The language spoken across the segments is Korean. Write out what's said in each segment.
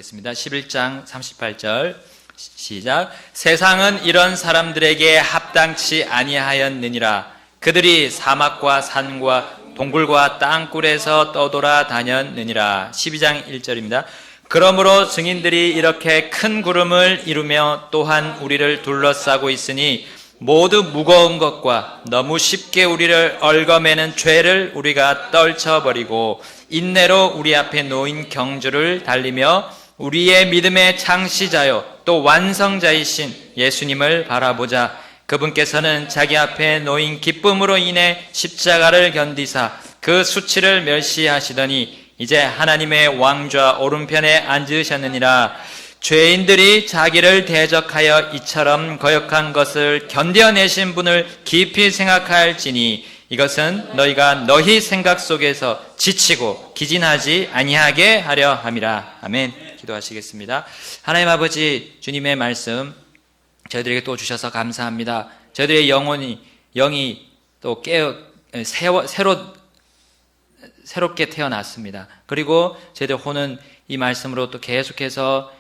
하겠습니다. 11장 38절 시작. 세상은 이런 사람들에게 합당치 아니하였느니라. 그들이 사막과 산과 동굴과 땅굴에서 떠돌아 다녔느니라. 12장 1절입니다. 그러므로 증인들이 이렇게 큰 구름을 이루며 또한 우리를 둘러싸고 있으니 모두 무거운 것과 너무 쉽게 우리를 얽어매는 죄를 우리가 떨쳐버리고 인내로 우리 앞에 놓인 경주를 달리며 우리의 믿음의 창시자요 또 완성자이신 예수님을 바라보자. 그분께서는 자기 앞에 놓인 기쁨으로 인해 십자가를 견디사 그 수치를 멸시하시더니 이제 하나님의 왕좌 오른편에 앉으셨느니라. 죄인들이 자기를 대적하여 이처럼 거역한 것을 견뎌내신 분을 깊이 생각할지니 이것은 너희가 너희 생각 속에서 지치고 기진하지 아니하게 하려 함이라. 아멘. 기도하시겠습니다. 하나님 아버지, 주님의 말씀 저희들에게 또 주셔서 감사합니다. 저희들의 영이 또 새롭게 태어났습니다. 그리고 저희들 혼은 이 말씀으로 또 계속해서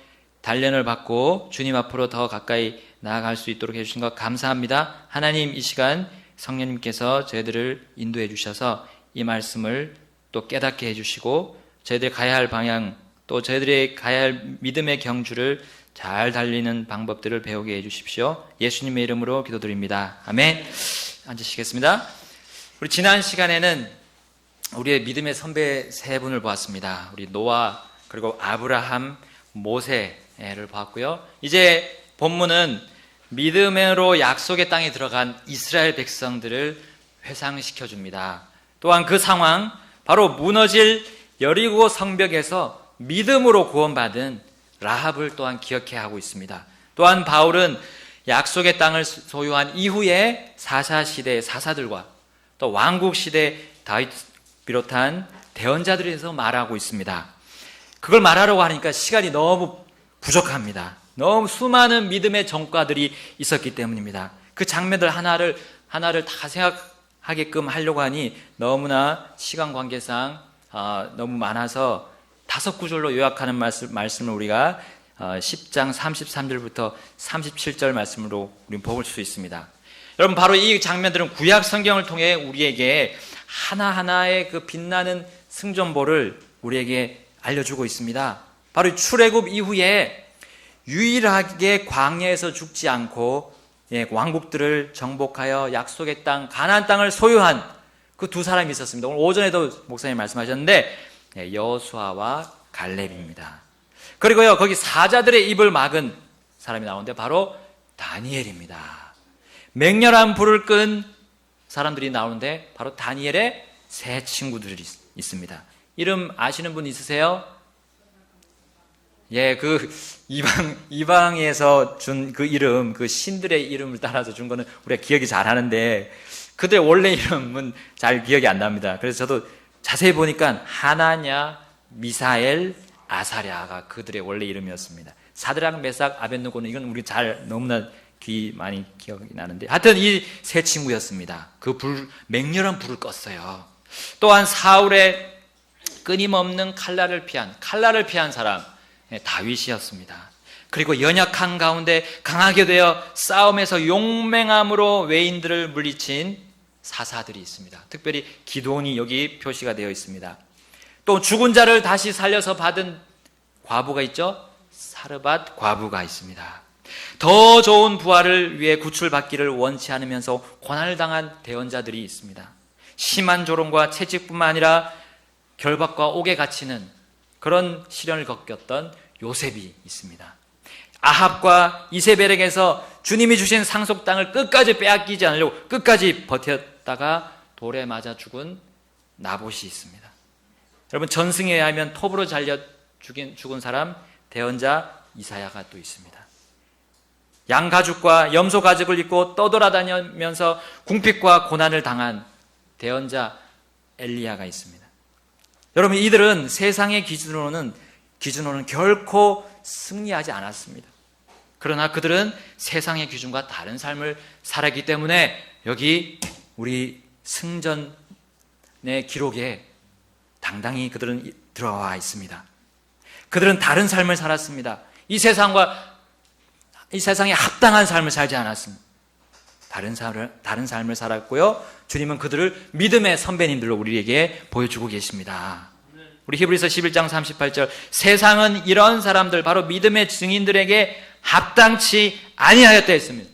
단련을 받고 주님 앞으로 더 가까이 나아갈 수 있도록 해주신 것 감사합니다. 하나님, 이 시간 성령님께서 저희들을 인도해 주셔서 이 말씀을 또 깨닫게 해주시고 저희들이 가야 할 방향 또 저희들이 가야 할 믿음의 경주를 잘 달리는 방법들을 배우게 해주십시오. 예수님의 이름으로 기도드립니다. 아멘. 앉으시겠습니다. 우리 지난 시간에는 우리의 믿음의 선배 세 분을 보았습니다. 우리 노아, 그리고 아브라함, 모세를 보았고요. 이제 본문은 믿음으로 약속의 땅에 들어간 이스라엘 백성들을 회상시켜 줍니다. 또한 그 상황, 바로 무너질 여리고 성벽에서 믿음으로 구원받은 라합을 또한 기억해야 하고 있습니다. 또한 바울은 약속의 땅을 소유한 이후에 사사시대의 사사들과 또 왕국시대 다윗 비롯한 대언자들에 대해서 말하고 있습니다. 그걸 말하려고 하니까 시간이 너무 부족합니다. 너무 수많은 믿음의 전과들이 있었기 때문입니다. 그 장면들 하나를 다 생각하게끔 하려고 하니 너무나 시간 관계상 너무 많아서 5구절로 요약하는 말씀을 우리가 10장 33절부터 37절 말씀으로 우리는 볼 수 있습니다. 여러분, 바로 이 장면들은 구약 성경을 통해 우리에게 하나하나의 그 빛나는 승전보를 우리에게 알려주고 있습니다. 바로 출애굽 이후에 유일하게 광야에서 죽지 않고 왕국들을 정복하여 약속의 땅 가나안 땅을 소유한 그 두 사람이 있었습니다. 오늘 오전에도 목사님 말씀하셨는데 여호수아와 갈렙입니다. 그리고요, 거기 사자들의 입을 막은 사람이 나오는데 바로 다니엘입니다. 맹렬한 불을 끈 사람들이 나오는데 바로 다니엘의 세 친구들이 있습니다. 이름 아시는 분 있으세요? 예, 그 이방에서 준 그 이름, 그 신들의 이름을 따라서 준 거는 우리가 기억이 잘 하는데 그들의 원래 이름은 잘 기억이 안 납니다. 그래서 저도 자세히 보니까 하나냐, 미사엘, 아사랴가 그들의 원래 이름이었습니다. 사드락, 메삭, 아벳느고는 이건 우리 잘 너무나 많이 기억이 나는데 하여튼 이 세 친구였습니다. 그 맹렬한 불을 껐어요. 또한 사울의 끊임없는 칼날을 피한 사람 다윗이었습니다. 그리고 연약한 가운데 강하게 되어 싸움에서 용맹함으로 외인들을 물리친 사사들이 있습니다. 특별히 기드온이 여기 표시가 되어 있습니다. 또 죽은 자를 다시 살려서 받은 과부가 있죠. 사르밧 과부가 있습니다. 더 좋은 부활을 위해 구출받기를 원치 않으면서 고난을 당한 대언자들이 있습니다. 심한 조롱과 채찍뿐만 아니라 결박과 옥에 갇히는 그런 시련을 겪었던 요셉이 있습니다. 아합과 이세벨에게서 주님이 주신 상속 땅을 끝까지 빼앗기지 않으려고 끝까지 버텼다가 돌에 맞아 죽은 나봇이 있습니다. 여러분, 전승에 의하면 톱으로 잘려 죽은 사람 대언자 이사야가 또 있습니다. 양가죽과 염소 가죽을 입고 떠돌아다니면서 궁핍과 고난을 당한 대언자 엘리야가 있습니다. 여러분, 이들은 세상의 기준으로는 결코 승리하지 않았습니다. 그러나 그들은 세상의 기준과 다른 삶을 살았기 때문에 여기 우리 승전의 기록에 당당히 그들은 들어와 있습니다. 그들은 다른 삶을 살았습니다. 이 세상에 합당한 삶을 살지 않았습니다. 다른 삶을 살았고요. 주님은 그들을 믿음의 선배님들로 우리에게 보여주고 계십니다. 우리 히브리서 11장 38절, 세상은 이런 사람들, 바로 믿음의 증인들에게 합당치 아니하였다 했습니다.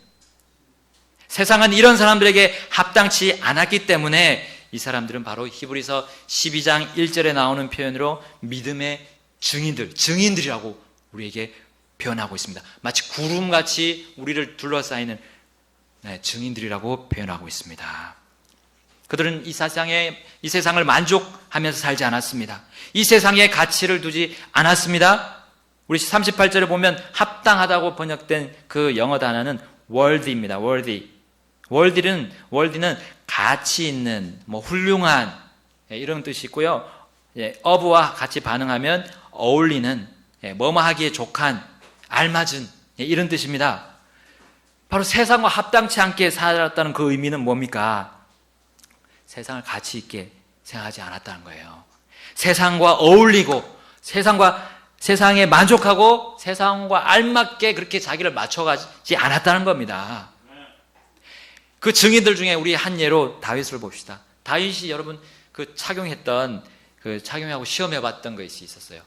세상은 이런 사람들에게 합당치 않았기 때문에 이 사람들은 바로 히브리서 12장 1절에 나오는 표현으로 믿음의 증인들이라고 우리에게 표현하고 있습니다. 마치 구름같이 우리를 둘러싸이는 증인들이라고 표현하고 있습니다. 그들은 이 세상을 만족하면서 살지 않았습니다. 이 세상에 가치를 두지 않았습니다. 우리 38절에 보면 합당하다고 번역된 그 영어 단어는 worthy입니다. worthy는 가치 있는, 훌륭한 이런 뜻이 있고요. of와 같이 반응하면 어울리는, 뭐뭐 하기에 족한, 알맞은 이런 뜻입니다. 바로 세상과 합당치 않게 살았다는 그 의미는 뭡니까? 세상을 가치 있게 생각하지 않았다는 거예요. 세상과 어울리고 세상에 만족하고 세상과 알맞게 그렇게 자기를 맞춰가지 않았다는 겁니다. 그 증인들 중에 우리 한 예로 다윗을 봅시다. 다윗이 여러분 착용하고 시험해봤던 것이 있었어요.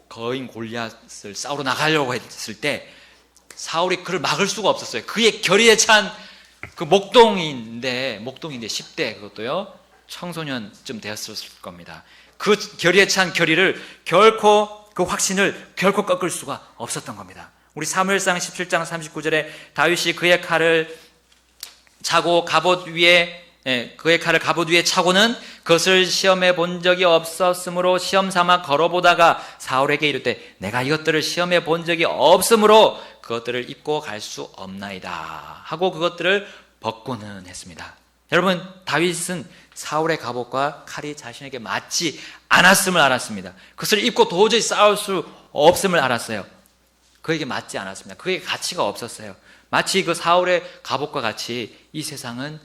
거인 골리앗을 싸우러 나가려고 했을 때 사울이 그를 막을 수가 없었어요. 그의 결의에 찬 그 목동인데 10대 그것도요, 청소년쯤 되었을 겁니다. 그 결의에 찬 그 확신을 결코 꺾을 수가 없었던 겁니다. 우리 사무엘상 17장 39절에 다윗이 그의 칼을 갑옷 위에 차고는 그것을 시험해 본 적이 없었으므로 시험 삼아 걸어보다가 사울에게 이르되 내가 이것들을 시험해 본 적이 없으므로 그것들을 입고 갈 수 없나이다 하고 그것들을 벗고는 했습니다. 여러분, 다윗은 사울의 갑옷과 칼이 자신에게 맞지 않았음을 알았습니다. 그것을 입고 도저히 싸울 수 없음을 알았어요. 그에게 맞지 않았습니다. 그에게 가치가 없었어요. 마치 그 사울의 갑옷과 같이 이 세상은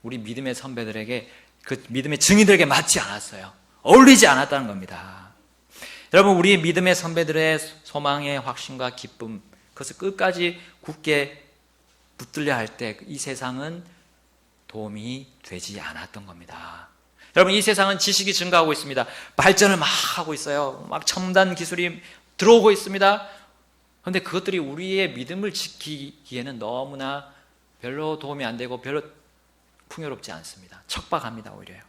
우리 믿음의 선배들에게, 그 믿음의 증인들에게 맞지 않았어요. 어울리지 않았다는 겁니다. 여러분, 우리 믿음의 선배들의 소망의 확신과 기쁨, 그것을 끝까지 굳게 붙들려 할 때 이 세상은 도움이 되지 않았던 겁니다. 여러분, 이 세상은 지식이 증가하고 있습니다. 발전을 막 하고 있어요. 막 첨단 기술이 들어오고 있습니다. 그런데 그것들이 우리의 믿음을 지키기에는 너무나 별로 도움이 안 되고 별로 풍요롭지 않습니다. 척박합니다, 오히려요.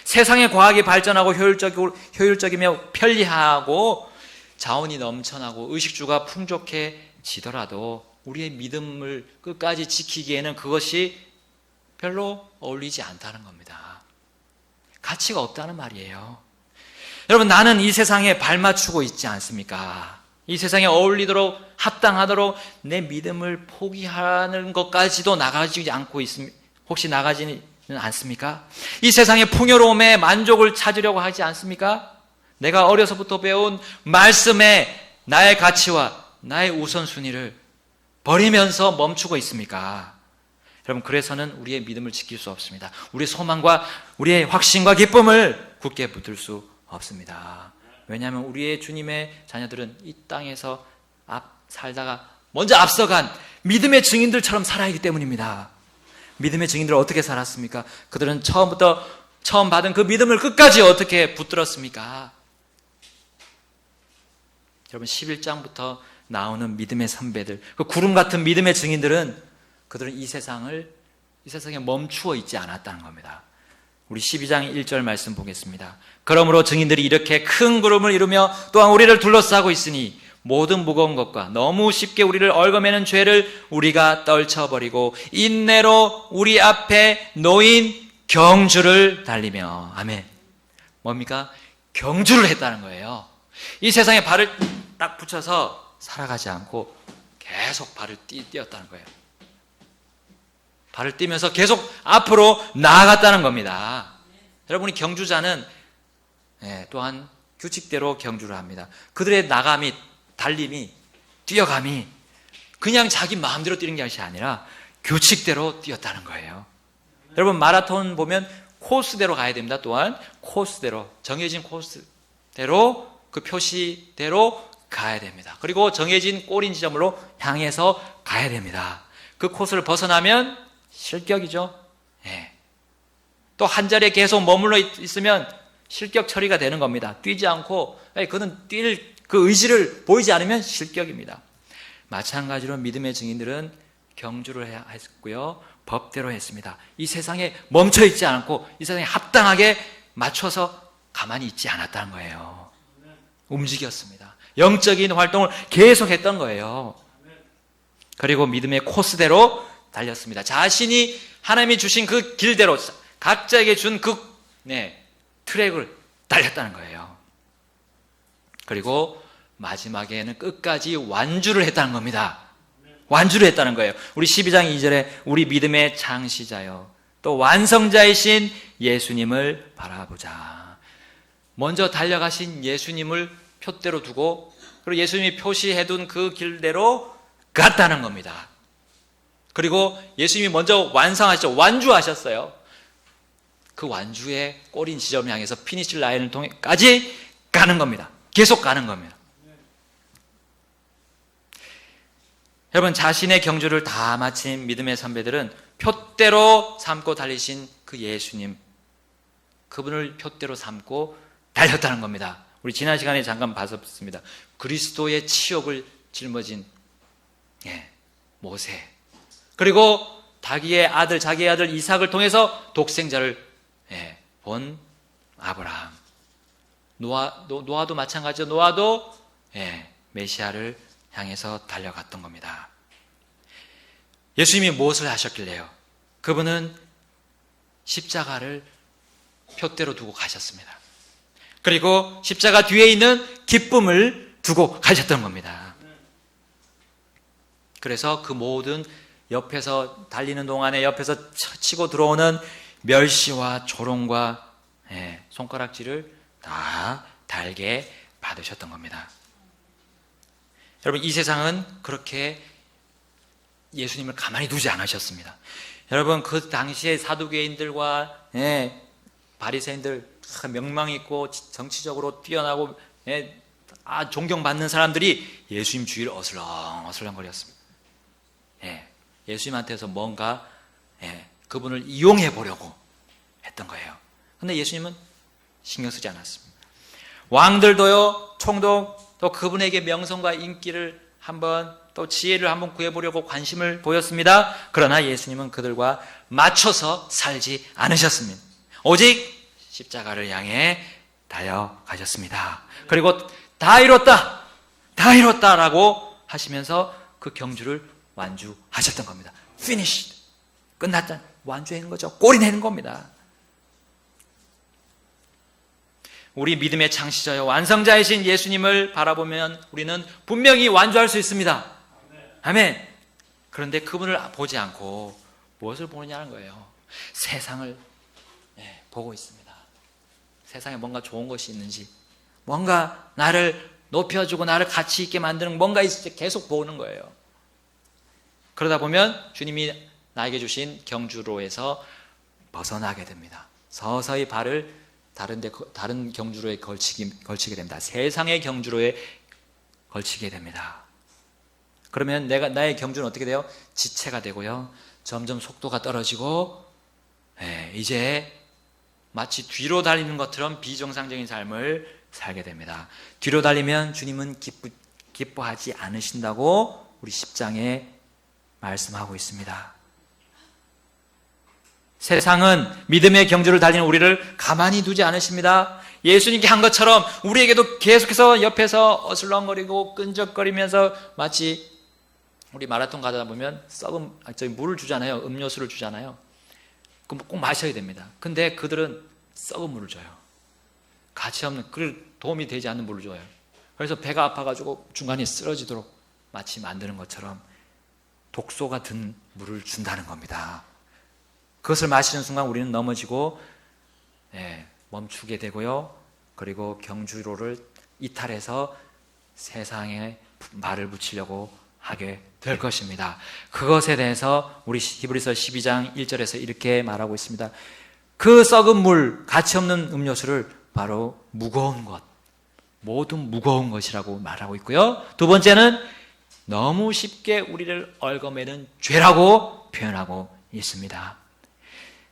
세상의 과학이 발전하고 효율적이며 편리하고 자원이 넘쳐나고 의식주가 풍족해지더라도 우리의 믿음을 끝까지 지키기에는 그것이 별로 어울리지 않다는 겁니다. 가치가 없다는 말이에요. 여러분, 나는 이 세상에 발맞추고 있지 않습니까? 이 세상에 어울리도록 합당하도록 내 믿음을 포기하는 것까지도 나가지 않고 있습니다. 혹시 나가지는 않습니까? 이 세상의 풍요로움에 만족을 찾으려고 하지 않습니까? 내가 어려서부터 배운 말씀에 나의 가치와 나의 우선순위를 버리면서 멈추고 있습니까? 여러분, 그래서는 우리의 믿음을 지킬 수 없습니다. 우리의 소망과 우리의 확신과 기쁨을 굳게 붙들 수 없습니다. 왜냐하면 우리의 주님의 자녀들은 이 땅에서 살다가 먼저 앞서간 믿음의 증인들처럼 살아있기 때문입니다. 믿음의 증인들은 어떻게 살았습니까? 그들은 처음 받은 그 믿음을 끝까지 어떻게 붙들었습니까? 여러분, 11장부터 나오는 믿음의 선배들, 그 구름 같은 믿음의 증인들은 그들은 이 세상에 멈추어 있지 않았다는 겁니다. 우리 12장 1절 말씀 보겠습니다. 그러므로 증인들이 이렇게 큰 구름을 이루며 또한 우리를 둘러싸고 있으니 모든 무거운 것과 너무 쉽게 우리를 얽어매는 죄를 우리가 떨쳐버리고 인내로 우리 앞에 놓인 경주를 달리며. 아멘. 뭡니까? 경주를 했다는 거예요. 이 세상에 발을 딱 붙여서 살아가지 않고 계속 발을 띄었다는 거예요. 발을 띄면서 계속 앞으로 나아갔다는 겁니다. 여러분이 경주자는 또한 규칙대로 경주를 합니다. 그들의 나감이, 달림이, 뛰어감이 그냥 자기 마음대로 뛰는 것이 아니라 규칙대로 뛰었다는 거예요. 여러분, 마라톤 보면 코스대로 가야 됩니다. 또한 코스대로, 정해진 코스대로 그 표시대로 가야 됩니다. 그리고 정해진 꼬린 지점으로 향해서 가야 됩니다. 그 코스를 벗어나면 실격이죠. 예. 또 한 자리에 계속 머물러 있으면 실격 처리가 되는 겁니다. 뛰지 않고 그는 뛸 그 의지를 보이지 않으면 실격입니다. 마찬가지로 믿음의 증인들은 경주를 해야 했고요. 법대로 했습니다. 이 세상에 멈춰 있지 않고 이 세상에 합당하게 맞춰서 가만히 있지 않았다는 거예요. 움직였습니다. 영적인 활동을 계속했던 거예요. 그리고 믿음의 코스대로 달렸습니다. 자신이 하나님이 주신 그 길대로 각자에게 준 그 트랙을 달렸다는 거예요. 그리고 마지막에는 끝까지 완주를 했다는 겁니다. 완주를 했다는 거예요. 우리 12장 2절에 우리 믿음의 창시자요 또 완성자이신 예수님을 바라보자. 먼저 달려가신 예수님을 표대로 두고 그리고 예수님이 표시해둔 그 길대로 갔다는 겁니다. 그리고 예수님이 먼저 완성하셨죠. 완주하셨어요. 그 완주의 꼬린 지점을 향해서 피니시 라인을 통해까지 가는 겁니다. 계속 가는 겁니다. 여러분, 자신의 경주를 다 마친 믿음의 선배들은 표대로 삼고 달리신 그 예수님, 그분을 표대로 삼고 달렸다는 겁니다. 우리 지난 시간에 잠깐 봤었습니다. 그리스도의 치욕을 짊어진 모세, 그리고 자기의 아들 이삭을 통해서 독생자를 본 아브라함, 노아도 마찬가지죠. 노아도 메시아를 향해서 달려갔던 겁니다. 예수님이 무엇을 하셨길래요? 그분은 십자가를 표대로 두고 가셨습니다. 그리고 십자가 뒤에 있는 기쁨을 두고 가셨던 겁니다. 그래서 그 모든 옆에서 달리는 동안에 옆에서 치고 들어오는 멸시와 조롱과 손가락질을 다 달게 받으셨던 겁니다. 여러분, 이 세상은 그렇게 예수님을 가만히 두지 않으셨습니다. 여러분, 그 당시에 사두개인들과 바리새인들, 명망 있고 정치적으로 뛰어나고 존경받는 사람들이 예수님 주위를 어슬렁 거렸습니다. 예수님한테서 뭔가 그분을 이용해 보려고 했던 거예요. 그런데 예수님은 신경 쓰지 않았습니다. 왕들도요, 총독, 또 그분에게 명성과 인기를 한번, 또 지혜를 한번 구해보려고 관심을 보였습니다. 그러나 예수님은 그들과 맞춰서 살지 않으셨습니다. 오직 십자가를 향해 달려가셨습니다. 그리고 다 이뤘다 라고 하시면서 그 경주를 완주하셨던 겁니다. Finished. 끝났다. 완주하는 거죠. 골이 내는 겁니다. 우리 믿음의 창시자여 완성자이신 예수님을 바라보면 우리는 분명히 완주할 수 있습니다. 아멘. 그런데 그분을 보지 않고 무엇을 보느냐는 거예요. 세상을 보고 있습니다. 세상에 뭔가 좋은 것이 있는지, 뭔가 나를 높여주고 나를 가치 있게 만드는 뭔가 있을지 계속 보는 거예요. 그러다 보면 주님이 나에게 주신 경주로에서 벗어나게 됩니다. 서서히 발을 다른 경주로에 걸치게 됩니다. 세상의 경주로에 걸치게 됩니다. 그러면 나의 경주는 어떻게 돼요? 지체가 되고요. 점점 속도가 떨어지고 이제 마치 뒤로 달리는 것처럼 비정상적인 삶을 살게 됩니다. 뒤로 달리면 주님은 기뻐하지 않으신다고 우리 10장에 말씀하고 있습니다. 세상은 믿음의 경주를 달리는 우리를 가만히 두지 않으십니다. 예수님께 한 것처럼 우리에게도 계속해서 옆에서 어슬렁거리고 끈적거리면서 마치 우리 마라톤 가다 보면 물을 주잖아요. 음료수를 주잖아요. 그럼 꼭 마셔야 됩니다. 근데 그들은 썩은 물을 줘요. 가치 없는, 도움이 되지 않는 물을 줘요. 그래서 배가 아파가지고 중간에 쓰러지도록 마치 만드는 것처럼 독소가 든 물을 준다는 겁니다. 그것을 마시는 순간 우리는 넘어지고 멈추게 되고요. 그리고 경주로를 이탈해서 세상에 말을 붙이려고 하게 될 것입니다. 그것에 대해서 우리 히브리서 12장 1절에서 이렇게 말하고 있습니다. 그 썩은 물, 가치 없는 음료수를 바로 무거운 것, 모든 무거운 것이라고 말하고 있고요. 두 번째는 너무 쉽게 우리를 얽어매는 죄라고 표현하고 있습니다.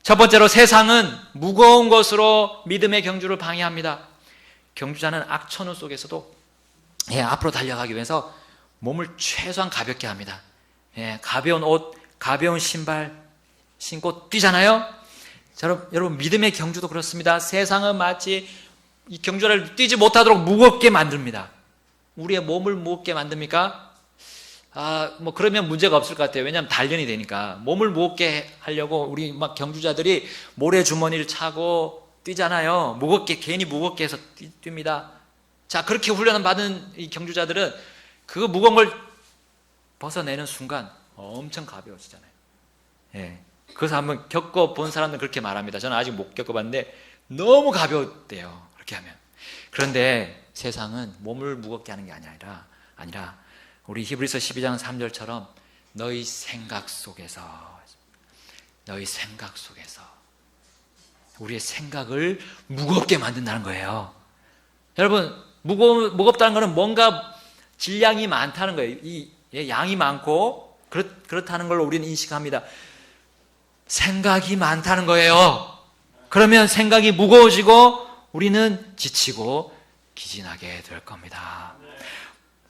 첫 번째로 세상은 무거운 것으로 믿음의 경주를 방해합니다. 경주자는 악천후 속에서도 앞으로 달려가기 위해서 몸을 최소한 가볍게 합니다. 가벼운 옷, 가벼운 신발 신고 뛰잖아요. 여러분 믿음의 경주도 그렇습니다. 세상은 마치 이 경주를 뛰지 못하도록 무겁게 만듭니다. 우리의 몸을 무겁게 만듭니까? 그러면 문제가 없을 것 같아요. 왜냐하면 단련이 되니까. 몸을 무겁게 하려고 우리 막 경주자들이 모래주머니를 차고 뛰잖아요. 괜히 무겁게 해서 뜁니다. 자, 그렇게 훈련을 받은 이 경주자들은 그 무거운 걸 벗어내는 순간 엄청 가벼워지잖아요. 그래서 한번 겪어본 사람들은 그렇게 말합니다. 저는 아직 못 겪어봤는데 너무 가벼웠대요. 그렇게 하면. 그런데 세상은 몸을 무겁게 하는 게 아니라 우리 히브리서 12장 3절처럼 너희 생각 속에서 우리의 생각을 무겁게 만든다는 거예요. 여러분 무겁다는 것은 뭔가 질량이 많다는 거예요. 양이 많고 그렇다는 걸 우리는 인식합니다. 생각이 많다는 거예요. 그러면 생각이 무거워지고 우리는 지치고 기진하게 될 겁니다.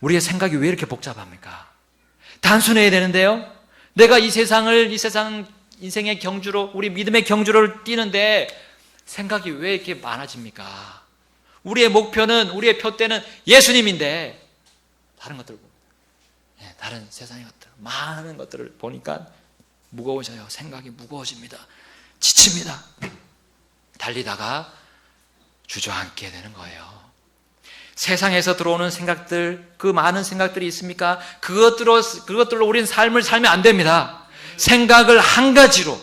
우리의 생각이 왜 이렇게 복잡합니까? 단순해야 되는데요. 내가 이 세상 인생의 경주로, 우리 믿음의 경주를 뛰는데 생각이 왜 이렇게 많아집니까? 우리의 목표는, 우리의 표대는 예수님인데 다른 것들, 다른 세상의 것들, 많은 것들을 보니까 무거워져요. 생각이 무거워집니다. 지칩니다. 달리다가 주저앉게 되는 거예요. 세상에서 들어오는 생각들, 그 많은 생각들이 있습니까? 그것들로 우리는 삶을 살면 안 됩니다. 생각을 한 가지로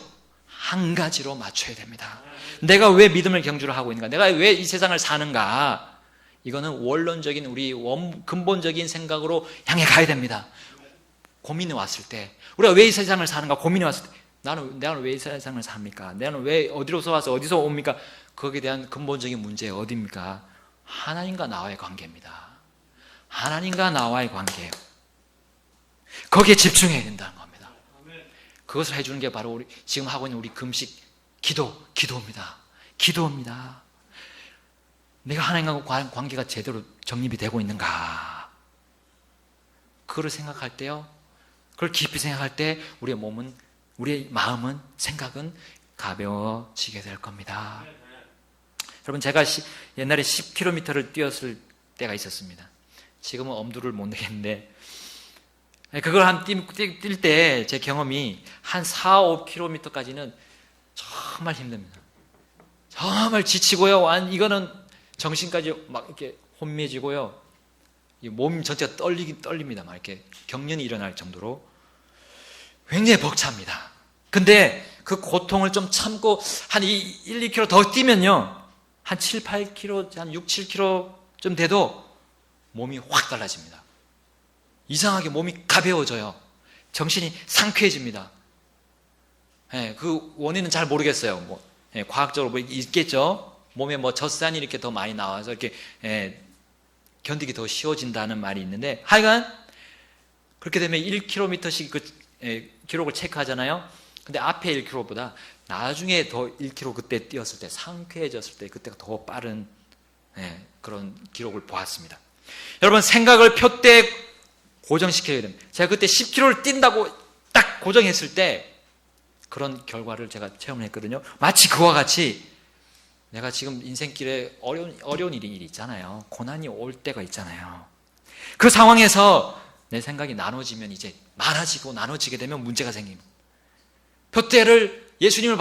맞춰야 됩니다. 내가 왜 믿음을 경주를 하고 있는가? 내가 왜 이 세상을 사는가? 이거는 원론적인 근본적인 생각으로 향해 가야 됩니다. 고민이 왔을 때, 우리가 왜 이 세상을 사는가? 고민이 왔을 때, 나는 왜 이 세상을 삽니까? 나는 왜 어디로서 와서 어디서 옵니까? 거기에 대한 근본적인 문제가 어디입니까? 하나님과 나와의 관계입니다. 하나님과 나와의 관계. 거기에 집중해야 된다는 겁니다. 그것을 해주는 게 바로 우리 지금 하고 있는 우리 금식, 기도입니다. 내가 하나님과 관계가 제대로 정립이 되고 있는가? 그걸 생각할 때요. 그걸 깊이 생각할 때 우리의 마음은, 생각은 가벼워지게 될 겁니다. 여러분, 제가 옛날에 10km를 뛰었을 때가 있었습니다. 지금은 엄두를 못 내겠는데, 그걸 뛸 때 제 경험이 한 4, 5km까지는 정말 힘듭니다. 정말 지치고요. 이거는 정신까지 막 이렇게 혼미해지고요. 몸 전체가 떨립니다. 막 이렇게 경련이 일어날 정도로 굉장히 벅찹니다. 근데 그 고통을 좀 참고 한 1, 2km 더 뛰면요. 한 7, 8km, 한 6, 7km쯤 돼도 몸이 확 달라집니다. 이상하게 몸이 가벼워져요. 정신이 상쾌해집니다. 그 원인은 잘 모르겠어요. 과학적으로 있겠죠. 몸에 젖산이 이렇게 더 많이 나와서 이렇게 견디기 더 쉬워진다는 말이 있는데, 하여간 그렇게 되면 1km씩 기록을 체크하잖아요. 근데 앞에 1km보다 나중에 더 1km 그때 뛰었을 때, 상쾌해졌을 때 그때가 더 빠른 그런 기록을 보았습니다. 여러분, 생각을 표대에 고정시켜야 됩니다. 제가 그때 10km를 뛴다고 딱 고정했을 때 그런 결과를 제가 체험을 했거든요. 마치 그와 같이 내가 지금 인생길에 어려운 일이 있잖아요. 고난이 올 때가 있잖아요. 그 상황에서 내 생각이 나눠지면 이제 많아지고 나눠지게 되면 문제가 생깁니다. 표대를 예수님을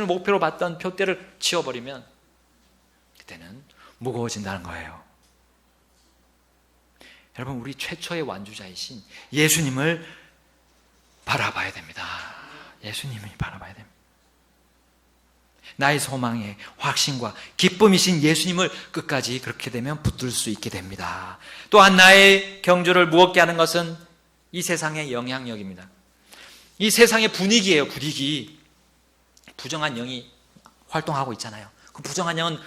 목표로 봤던 표대를 치워버리면 그때는 무거워진다는 거예요. 여러분, 우리 최초의 완주자이신 예수님을 바라봐야 됩니다. 예수님을 바라봐야 됩니다. 나의 소망의 확신과 기쁨이신 예수님을 끝까지 그렇게 되면 붙들 수 있게 됩니다. 또한 나의 경주를 무겁게 하는 것은 이 세상의 영향력입니다. 이 세상의 분위기예요. 분위기. 부정한 영이 활동하고 있잖아요. 그 부정한 영은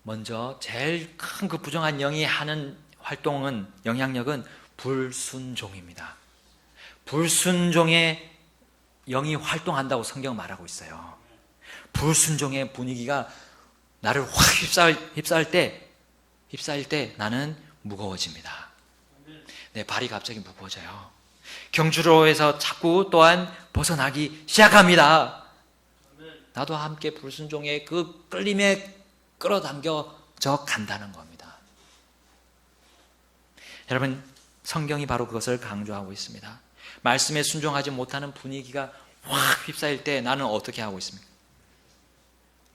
먼저 제일 큰 그 부정한 영이 하는 활동은, 영향력은 불순종입니다. 불순종의 영이 활동한다고 성경 말하고 있어요. 불순종의 분위기가 나를 확 휩싸일 때 나는 무거워집니다. 내 발이 갑자기 무거워져요. 경주로에서 자꾸 또한 벗어나기 시작합니다. 나도 함께 불순종의 그 끌림에 끌어당겨져 간다는 겁니다. 여러분, 성경이 바로 그것을 강조하고 있습니다. 말씀에 순종하지 못하는 분위기가 확 휩싸일 때 나는 어떻게 하고 있습니까?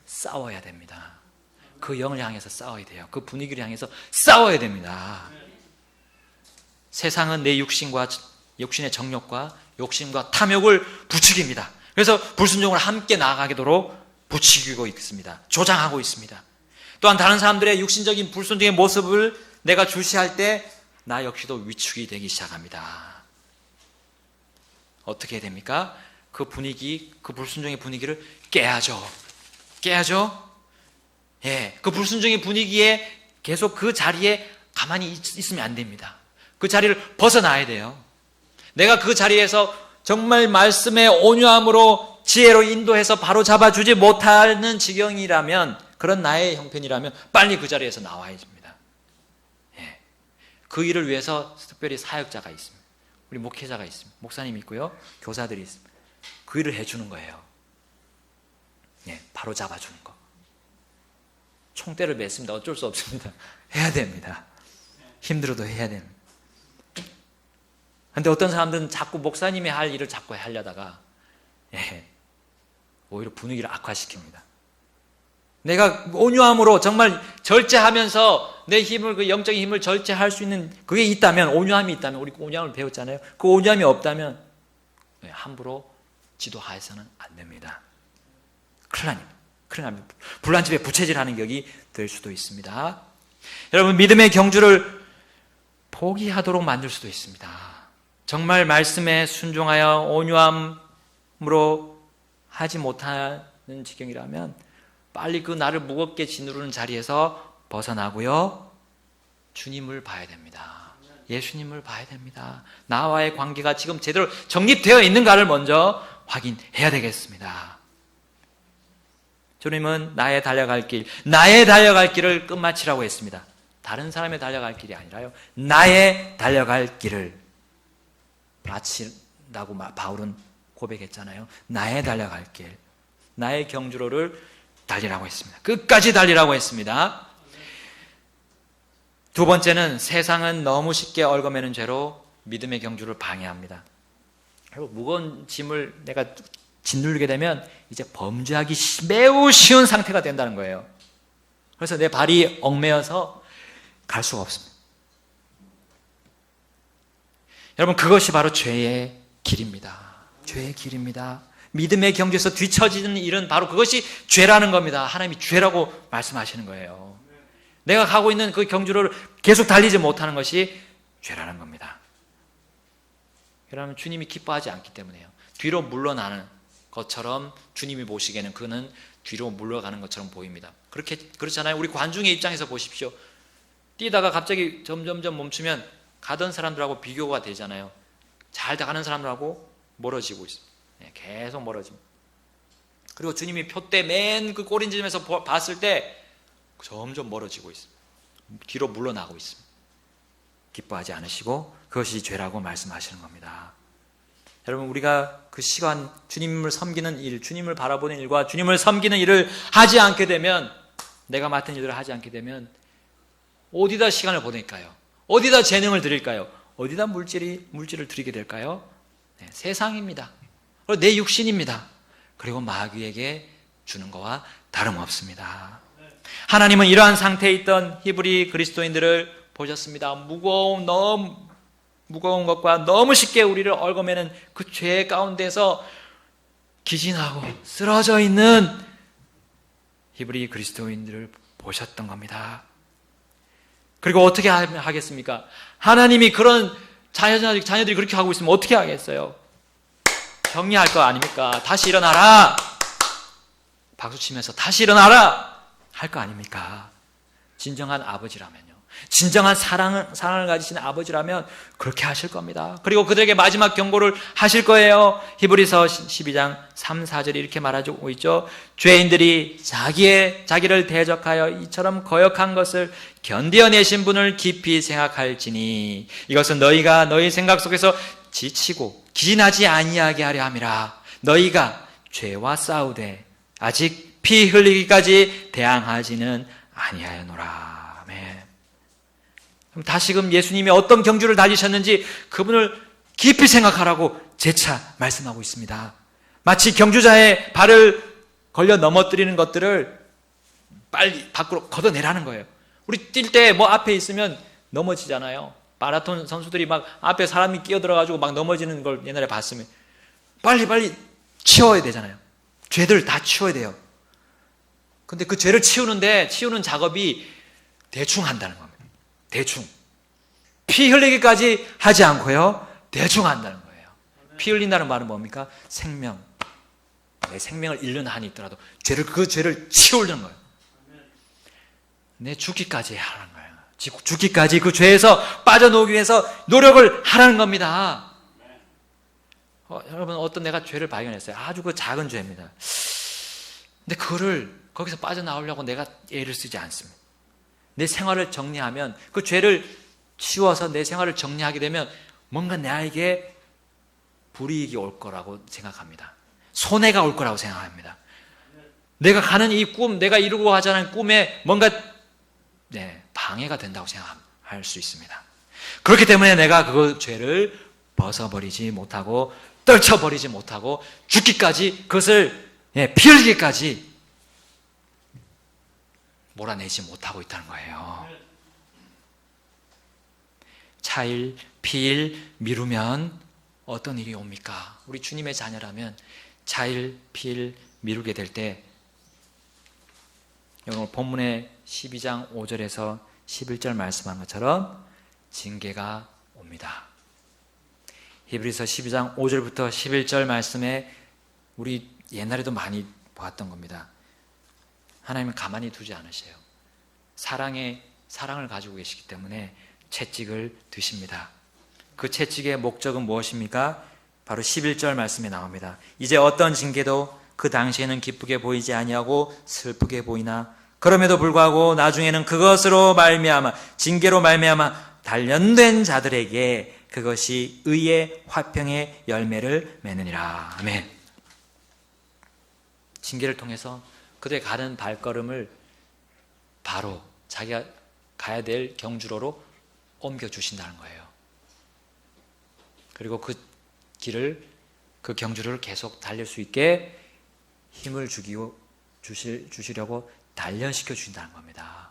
싸워야 됩니다. 그 영을 향해서 싸워야 돼요. 그 분위기를 향해서 싸워야 됩니다. 세상은 내 육신의 정욕과 욕심과 탐욕을 부추깁니다. 그래서 불순종을 함께 나아가도록 부추기고 있습니다. 조장하고 있습니다. 또한 다른 사람들의 육신적인 불순종의 모습을 내가 주시할 때 나 역시도 위축이 되기 시작합니다. 어떻게 해야 됩니까? 그 분위기, 그 불순종의 분위기를 깨야죠. 예, 그 불순종의 분위기에 계속 그 자리에 가만히 있으면 안 됩니다. 그 자리를 벗어나야 돼요. 내가 그 자리에서 정말 말씀의 온유함으로 지혜로 인도해서 바로 잡아주지 못하는 지경이라면, 그런 나의 형편이라면 빨리 그 자리에서 나와야 됩니다. 예. 그 일을 위해서 특별히 사역자가 있습니다. 우리 목회자가 있습니다. 목사님이 있고요. 교사들이 있습니다. 그 일을 해주는 거예요. 예, 바로 잡아주는 거. 총대를 맸습니다. 어쩔 수 없습니다. 해야 됩니다. 힘들어도 해야 됩니다. 그런데 어떤 사람들은 자꾸 목사님이 할 일을 자꾸 하려다가 오히려 분위기를 악화시킵니다. 내가 온유함으로 정말 절제하면서 내 힘을, 그 영적인 힘을 절제할 수 있는 그게 있다면, 온유함이 있다면, 우리 온유함을 배웠잖아요. 그 온유함이 없다면 함부로 지도하여서는 안 됩니다. 큰일 납니다. 불난 집에 부채질하는 격이 될 수도 있습니다. 여러분, 믿음의 경주를 포기하도록 만들 수도 있습니다. 정말 말씀에 순종하여 온유함으로 하지 못하는 지경이라면 빨리 그 나를 무겁게 짓누르는 자리에서 벗어나고요, 주님을 봐야 됩니다. 예수님을 봐야 됩니다. 나와의 관계가 지금 제대로 정립되어 있는가를 먼저 확인해야 되겠습니다. 주님은 나의 달려갈 길을 끝마치라고 했습니다. 다른 사람의 달려갈 길이 아니라요, 나의 달려갈 길을 마치라고 바울은 고백했잖아요. 나의 달려갈 길, 나의 경주로를 달리라고 했습니다. 끝까지 달리라고 했습니다. 두 번째는, 세상은 너무 쉽게 얽어매는 죄로 믿음의 경주를 방해합니다. 무거운 짐을 내가 짓누르게 되면 이제 범죄하기 매우 쉬운 상태가 된다는 거예요. 그래서 내 발이 얽매여서 갈 수가 없습니다. 여러분, 그것이 바로 죄의 길입니다. 죄의 길입니다. 믿음의 경주에서 뒤처지는 일은 바로 그것이 죄라는 겁니다. 하나님이 죄라고 말씀하시는 거예요. 내가 가고 있는 그 경주를 계속 달리지 못하는 것이 죄라는 겁니다. 그러면 주님이 기뻐하지 않기 때문에요. 뒤로 물러나는 것처럼 주님이 보시기에는 그는 뒤로 물러가는 것처럼 보입니다. 그렇잖아요. 우리 관중의 입장에서 보십시오. 뛰다가 갑자기 점점점 멈추면 가던 사람들하고 비교가 되잖아요. 잘 가는 사람들하고 멀어지고 있습니다. 계속 멀어집니다. 그리고 주님이 표대 맨 그 꼬린지점에서 봤을 때 점점 멀어지고 있습니다. 뒤로 물러나고 있습니다. 기뻐하지 않으시고 그것이 죄라고 말씀하시는 겁니다. 여러분, 우리가 그 시간 주님을 섬기는 일, 주님을 바라보는 일과 주님을 섬기는 일을 하지 않게 되면, 내가 맡은 일을 하지 않게 되면 어디다 시간을 보낼까요? 어디다 재능을 드릴까요? 어디다 물질을 드리게 될까요? 세상입니다. 그리고 내 육신입니다. 그리고 마귀에게 주는 것과 다름없습니다. 하나님은 이러한 상태에 있던 히브리 그리스도인들을 보셨습니다. 너무 무거운 것과 너무 쉽게 우리를 얽어매는 그 죄 가운데서 기진하고 쓰러져 있는 히브리 그리스도인들을 보셨던 겁니다. 그리고 어떻게 하겠습니까? 하나님이 그런 자녀들이 그렇게 하고 있으면 어떻게 하겠어요? 격려할 거 아닙니까? 다시 일어나라! 박수치면서 다시 일어나라! 할 거 아닙니까? 진정한 아버지라면요. 진정한 사랑을 가지신 아버지라면 그렇게 하실 겁니다. 그리고 그들에게 마지막 경고를 하실 거예요. 히브리서 12장 3, 4절이 이렇게 말하고 있죠. 죄인들이 자기를 대적하여 이처럼 거역한 것을 견디어내신 분을 깊이 생각할지니 이것은 너희가 너희 생각 속에서 지치고 기진하지 아니하게 하려 함이라. 너희가 죄와 싸우되 아직 피 흘리기까지 대항하지는 아니하였노라. 아멘. 그럼 다시금 예수님이 어떤 경주를 다니셨는지 그분을 깊이 생각하라고 재차 말씀하고 있습니다. 마치 경주자의 발을 걸려 넘어뜨리는 것들을 빨리 밖으로 걷어내라는 거예요. 우리 뛸 때 뭐 앞에 있으면 넘어지잖아요. 마라톤 선수들이 막 앞에 사람이 끼어들어가지고 막 넘어지는 걸 옛날에 봤으면 빨리 치워야 되잖아요. 죄들 다 치워야 돼요. 근데 그 죄를 치우는 작업이 대충 한다는 겁니다. 대충. 피 흘리기까지 하지 않고요. 대충 한다는 거예요. 피 흘린다는 말은 뭡니까? 생명. 내 생명을 잃는 한이 있더라도 그 죄를 치우려는 거예요. 내 죽기까지 하라는 거예요. 죽기까지 그 죄에서 빠져나오기 위해서 노력을 하라는 겁니다. 여러분, 어떤 내가 죄를 발견했어요. 아주 그 작은 죄입니다. 근데 그거를 거기서 빠져나오려고 내가 애를 쓰지 않습니다. 내 생활을 정리하면 그 죄를 치워서 내 생활을 정리하게 되면 뭔가 나에게 불이익이 올 거라고 생각합니다. 손해가 올 거라고 생각합니다. 내가 가는 이 꿈, 내가 이루고 하자는 꿈에 뭔가 방해가 된다고 생각할 수 있습니다. 그렇기 때문에 내가 그 죄를 벗어버리지 못하고 떨쳐버리지 못하고 죽기까지 그것을 피 흘리기까지 몰아내지 못하고 있다는 거예요. 차일, 피일 미루면 어떤 일이 옵니까? 우리 주님의 자녀라면 차일, 피일 미루게 될 때 오늘 본문의 12장 5절에서 11절 말씀한 것처럼 징계가 옵니다. 히브리서 12장 5절부터 11절 말씀에 우리 옛날에도 많이 보았던 겁니다. 하나님은 가만히 두지 않으세요. 사랑을 가지고 계시기 때문에 채찍을 드십니다. 그 채찍의 목적은 무엇입니까? 바로 11절 말씀에 나옵니다. 이제 어떤 징계도 그 당시에는 기쁘게 보이지 아니하고 슬프게 보이나 그럼에도 불구하고 나중에는 그것으로 말미암아 징계로 말미암아 단련된 자들에게 그것이 의의 화평의 열매를 맺느니라. 아멘. 징계를 통해서 그들의 가는 발걸음을 바로 자기가 가야 될 경주로로 옮겨주신다는 거예요. 그리고 그 길을, 그 경주를 계속 달릴 수 있게 힘을 주시려고 단련시켜 주신다는 겁니다.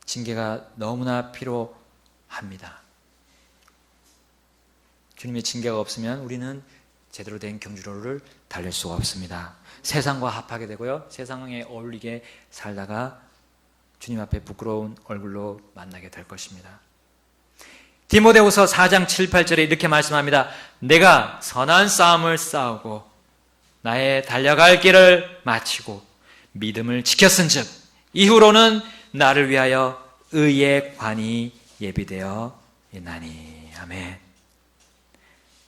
징계가 너무나 필요합니다. 주님의 징계가 없으면 우리는 제대로 된 경주로를 달릴 수가 없습니다. 세상과 합하게 되고요. 세상에 어울리게 살다가 주님 앞에 부끄러운 얼굴로 만나게 될 것입니다. 디모데후서 4장 7, 8절에 이렇게 말씀합니다. 내가 선한 싸움을 싸우고 나의 달려갈 길을 마치고 믿음을 지켰은즉 이후로는 나를 위하여 의의 관이 예비되어 있나니. 아멘.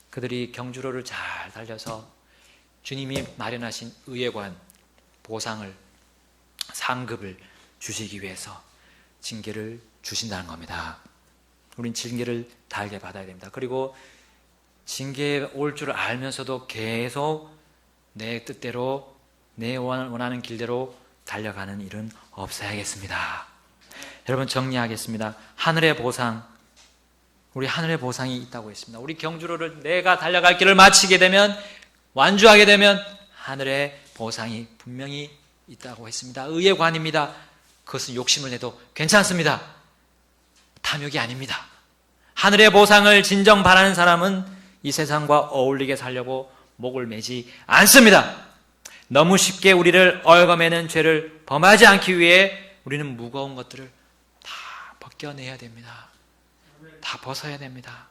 그들이 경주로를 잘 달려서 주님이 마련하신 의의 관, 보상을, 상급을 주시기 위해서 징계를 주신다는 겁니다. 우린 징계를 달게 받아야 됩니다. 그리고 징계 올 줄 알면서도 계속 내 뜻대로 내 원하는 길대로 달려가는 일은 없어야겠습니다. 여러분, 정리하겠습니다. 하늘의 보상, 우리 하늘의 보상이 있다고 했습니다. 우리 경주로를 내가 달려갈 길을 마치게 되면, 완주하게 되면 하늘의 보상이 분명히 있다고 했습니다. 의의 관입니다. 그것은 욕심을 내도 괜찮습니다. 탐욕이 아닙니다. 하늘의 보상을 진정 바라는 사람은 이 세상과 어울리게 살려고 목을 매지 않습니다. 너무 쉽게 우리를 얽어매는 죄를 범하지 않기 위해 우리는 무거운 것들을 다 벗겨내야 됩니다. 다 벗어야 됩니다.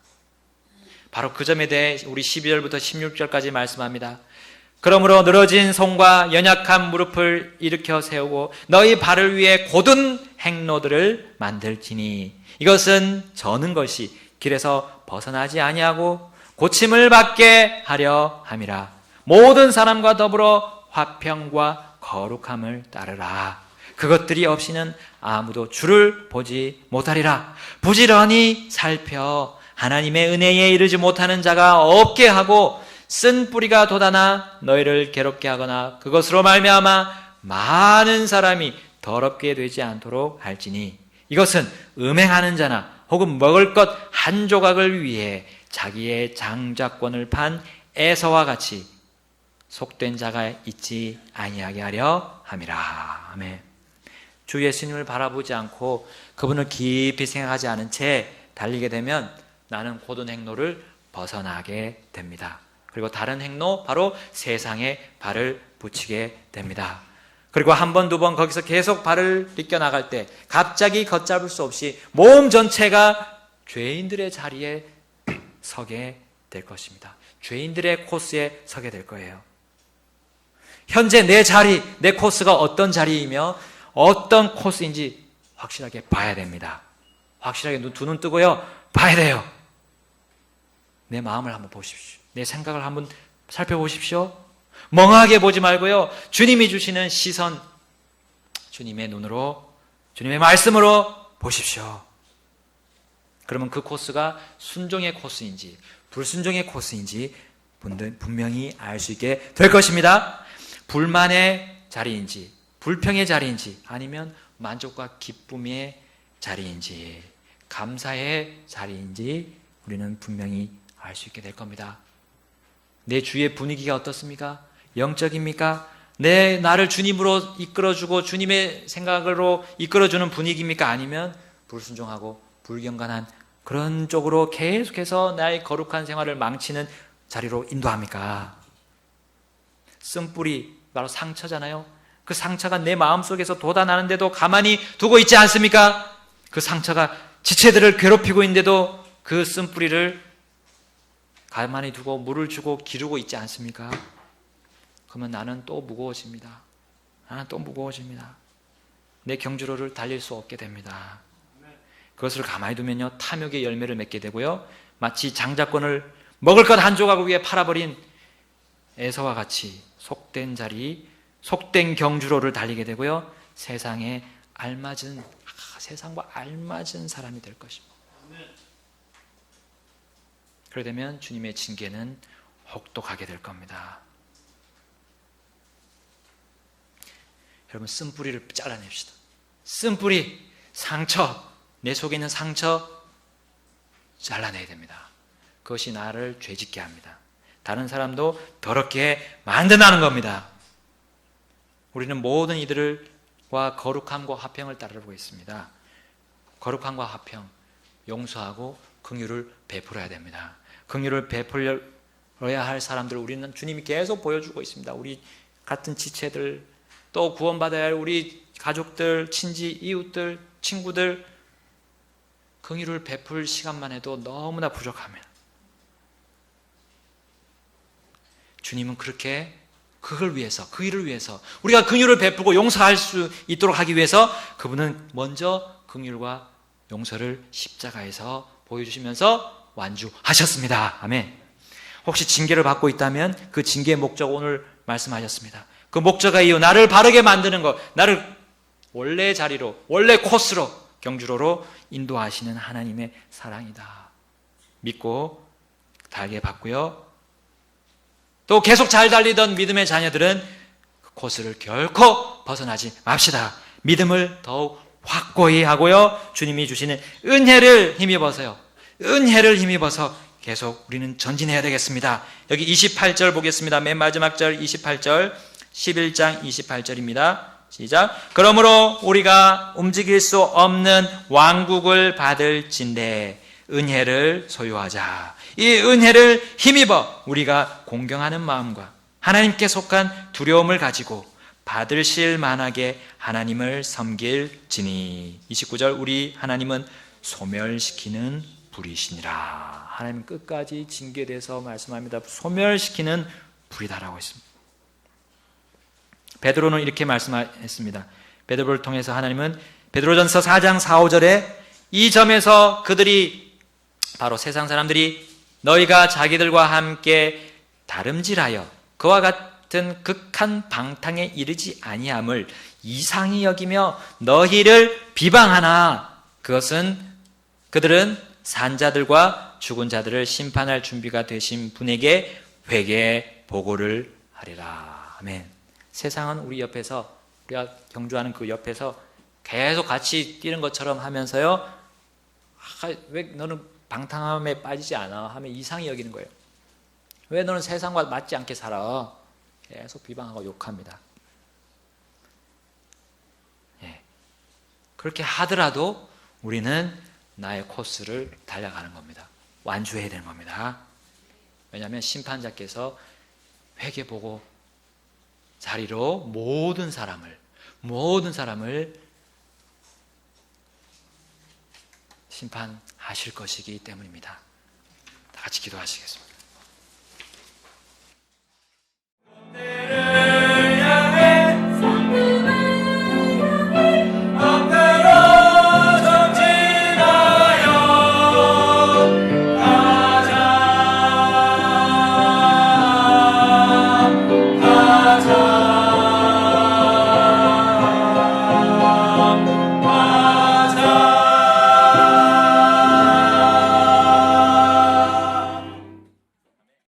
바로 그 점에 대해 우리 12절부터 16절까지 말씀합니다. 그러므로 늘어진 손과 연약한 무릎을 일으켜 세우고 너희 발을 위해 곧은 행로들을 만들지니 이것은 저는 것이 길에서 벗어나지 아니하고 고침을 받게 하려 함이라. 모든 사람과 더불어 화평과 거룩함을 따르라. 그것들이 없이는 아무도 주를 보지 못하리라. 부지런히 살펴 하나님의 은혜에 이르지 못하는 자가 없게 하고 쓴 뿌리가 돋아나 너희를 괴롭게 하거나 그것으로 말미암아 많은 사람이 더럽게 되지 않도록 할지니 이것은 음행하는 자나 혹은 먹을 것 한 조각을 위해 자기의 장자권을 판 에서와 같이 속된 자가 있지 아니하게 하려 함이라. 아멘. 주 예수님을 바라보지 않고 그분을 깊이 생각하지 않은 채 달리게 되면 나는 고든 행로를 벗어나게 됩니다. 그리고 다른 행로, 바로 세상에 발을 붙이게 됩니다. 그리고 한 번, 두 번 거기서 계속 발을 디껴 나갈 때 갑자기 걷잡을 수 없이 몸 전체가 죄인들의 자리에 서게 될 것입니다. 죄인들의 코스에 서게 될 거예요. 현재 내 자리, 내 코스가 어떤 자리이며 어떤 코스인지 확실하게 봐야 됩니다. 확실하게 두 눈 뜨고요, 봐야 돼요. 내 마음을 한번 보십시오. 내 생각을 한번 살펴보십시오. 멍하게 보지 말고요, 주님이 주시는 시선, 주님의 눈으로, 주님의 말씀으로 보십시오. 그러면 그 코스가 순종의 코스인지 불순종의 코스인지 분명히 알 수 있게 될 것입니다. 불만의 자리인지 불평의 자리인지 아니면 만족과 기쁨의 자리인지 감사의 자리인지 우리는 분명히 알 수 있게 될 겁니다. 내 주위의 분위기가 어떻습니까? 영적입니까? 나를 주님으로 이끌어주고 주님의 생각으로 이끌어주는 분위기입니까? 아니면 불순종하고 불경건한 그런 쪽으로 계속해서 나의 거룩한 생활을 망치는 자리로 인도합니까? 쓴뿌리, 바로 상처잖아요. 그 상처가 내 마음속에서 돋아나는데도 가만히 두고 있지 않습니까? 그 상처가 지체들을 괴롭히고 있는데도 그 쓴뿌리를 가만히 두고 물을 주고 기르고 있지 않습니까? 그러면 나는 또 무거워집니다. 나는 또 무거워집니다. 내 경주로를 달릴 수 없게 됩니다. 그것을 가만히 두면요, 탐욕의 열매를 맺게 되고요, 마치 장자권을 먹을 것 한 조각을 위해 팔아버린 에서와 같이 속된 자리, 속된 경주로를 달리게 되고요, 세상에 알맞은, 세상과 알맞은 사람이 될 것입니다. 그러게 되면 주님의 징계는 혹독하게 될 겁니다. 여러분, 쓴뿌리를 잘라냅시다. 쓴뿌리, 상처, 내 속에 있는 상처 잘라내야 됩니다. 그것이 나를 죄짓게 합니다. 다른 사람도 더럽게 만든다는 겁니다. 우리는 모든 이들과 거룩함과 화평을 따르고 있습니다. 거룩함과 화평, 용서하고 긍휼을 베풀어야 됩니다. 긍휼을 베풀어야 할 사람들 우리는 주님이 계속 보여주고 있습니다. 우리 같은 지체들, 또 구원받아야 할 우리 가족들, 친지, 이웃들, 친구들, 긍휼을 베풀 시간만 해도 너무나 부족합니다. 주님은 그렇게 그걸 위해서, 그 일을 위해서, 우리가 긍휼을 베풀고 용서할 수 있도록 하기 위해서 그분은 먼저 긍휼과 용서를 십자가에서 보여주시면서 완주하셨습니다. 아멘. 혹시 징계를 받고 있다면 그 징계의 목적 오늘 말씀하셨습니다. 그 목적의 이유, 나를 바르게 만드는 것, 나를 원래 자리로, 원래 코스로, 경주로로 인도하시는 하나님의 사랑이다. 믿고 달게 받고요. 또 계속 잘 달리던 믿음의 자녀들은 그 코스를 결코 벗어나지 맙시다. 믿음을 더욱 확고히 하고요, 주님이 주시는 은혜를 힘입어서요, 은혜를 힘입어서 계속 우리는 전진해야 되겠습니다. 여기 28절 보겠습니다. 맨 마지막 절 28절, 11장 28절입니다. 시작. 그러므로 우리가 움직일 수 없는 왕국을 받을진대 은혜를 소유하자. 이 은혜를 힘입어 우리가 공경하는 마음과 하나님께 속한 두려움을 가지고 받으실 만하게 하나님을 섬길지니. 29절, 우리 하나님은 소멸시키는 불이시니라. 하나님 끝까지 징계돼서 말씀합니다. 소멸시키는 불이다라고 했습니다. 베드로는 이렇게 말씀했습니다. 베드로를 통해서 하나님은 베드로전서 4장 4, 5절에 이 점에서 그들이 바로 세상 사람들이 너희가 자기들과 함께 다름질하여 그와 같은 극한 방탕에 이르지 아니함을 이상히 여기며 너희를 비방하나 그들은 산자들과 죽은 자들을 심판할 준비가 되신 분에게 회개 보고를 하리라. 아멘. 세상은 우리 옆에서, 우리가 경주하는 그 옆에서 계속 같이 뛰는 것처럼 하면서요, 왜 너는 방탕함에 빠지지 않아? 하면 이상히 여기는 거예요. 왜 너는 세상과 맞지 않게 살아? 계속 비방하고 욕합니다. 예. 그렇게 하더라도 우리는 나의 코스를 달려가는 겁니다. 완주해야 되는 겁니다. 왜냐하면 심판자께서 회개보고 자리로 모든 사람을 심판하실 것이기 때문입니다. 다 같이 기도하시겠습니다.